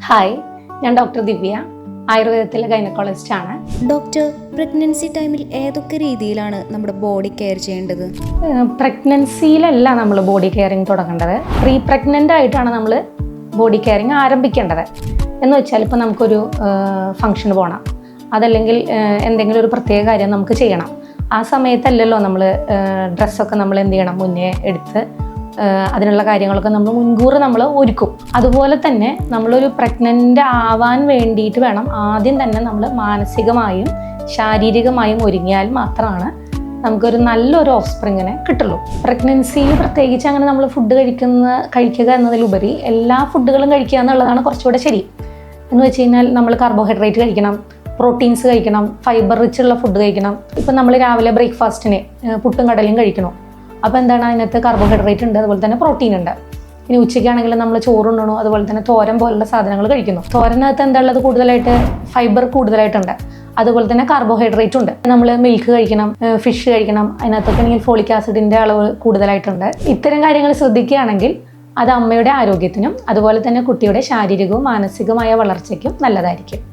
Hi, ഞാൻ doctor ദിവ്യ, ആയുർവേദത്തിലെ gynaecologist ആണ്. Doctor, pregnancy ടൈമിൽ ഏതൊക്കെ രീതിയിലാണ് നമ്മുടെ ബോഡി കെയർ ചെയ്യേണ്ടത്? പ്രഗ്നൻസിയിലല്ല നമ്മൾ ബോഡി കെയറിങ് തുടങ്ങേണ്ടത്. പ്രീ പ്രഗ്നൻ്റ് ആയിട്ടാണ് നമ്മൾ ബോഡി കെയറിങ് ആരംഭിക്കേണ്ടത്. എന്ന് വെച്ചാൽ ഇപ്പോൾ നമുക്കൊരു ഫംഗ്ഷന് പോകണം, അതല്ലെങ്കിൽ എന്തെങ്കിലും ഒരു പ്രത്യേക കാര്യം നമുക്ക് ചെയ്യണം. ആ സമയത്തല്ലല്ലോ നമ്മൾ ഡ്രസ്സൊക്കെ നമ്മൾ എന്ത് ചെയ്യണം, മുന്നേ എടുത്ത് അതിനുള്ള കാര്യങ്ങളൊക്കെ നമ്മൾ മുൻകൂർ നമ്മൾ ഒരുക്കും. അതുപോലെ തന്നെ നമ്മളൊരു പ്രഗ്നൻ്റ് ആവാൻ വേണ്ടിയിട്ട് വേണം ആദ്യം തന്നെ നമ്മൾ മാനസികമായും ശാരീരികമായും ഒരുങ്ങിയാൽ മാത്രമാണ് നമുക്കൊരു നല്ലൊരു ഓഫ്സ്പ്രിങ്ങിനെ കിട്ടുള്ളൂ. പ്രഗ്നൻസിയിൽ പ്രത്യേകിച്ച് അങ്ങനെ നമ്മൾ ഫുഡ് കഴിക്കുക എന്നതിലുപരി എല്ലാ ഫുഡുകളും കഴിക്കുക എന്നുള്ളതാണ് കുറച്ചുകൂടെ ശരി. എന്ന് വെച്ച് കഴിഞ്ഞാൽ നമ്മൾ കാർബോഹൈഡ്രേറ്റ് കഴിക്കണം, പ്രോട്ടീൻസ് കഴിക്കണം, ഫൈബർ റിച്ച് ഉള്ള ഫുഡ് കഴിക്കണം. ഇപ്പം നമ്മൾ രാവിലെ ബ്രേക്ക്ഫാസ്റ്റിന് പുട്ടും കടലയും കഴിക്കണം. അപ്പോൾ എന്താണ്, അതിനകത്ത് കാർബോഹൈഡ്രേറ്റ് ഉണ്ട്, അതുപോലെ തന്നെ പ്രോട്ടീൻ ഉണ്ട്. ഇനി ഉച്ചയ്ക്കാണെങ്കിൽ നമ്മൾ ചോറുണ്ണണോ, അതുപോലെ തന്നെ തോരൻ പോലുള്ള സാധനങ്ങൾ കഴിക്കുന്നു. തോരനകത്ത് എന്താ ഉള്ളത്, കൂടുതലായിട്ട് ഫൈബർ കൂടുതലായിട്ടുണ്ട്, അതുപോലെ തന്നെ കാർബോഹൈഡ്രേറ്റ് ഉണ്ട്. നമ്മൾ മിൽക്ക് കഴിക്കണം, ഫിഷ് കഴിക്കണം, അതിനകത്തൊക്കെ ആണെങ്കിൽ ഫോളിക് ആസിഡിൻ്റെ അളവ് കൂടുതലായിട്ടുണ്ട്. ഇത്തരം കാര്യങ്ങൾ ശ്രദ്ധിക്കുകയാണെങ്കിൽ അത് അമ്മയുടെ ആരോഗ്യത്തിനും അതുപോലെ തന്നെ കുട്ടിയുടെ ശാരീരികവും മാനസികവുമായ വളർച്ചയ്ക്കും നല്ലതായിരിക്കും.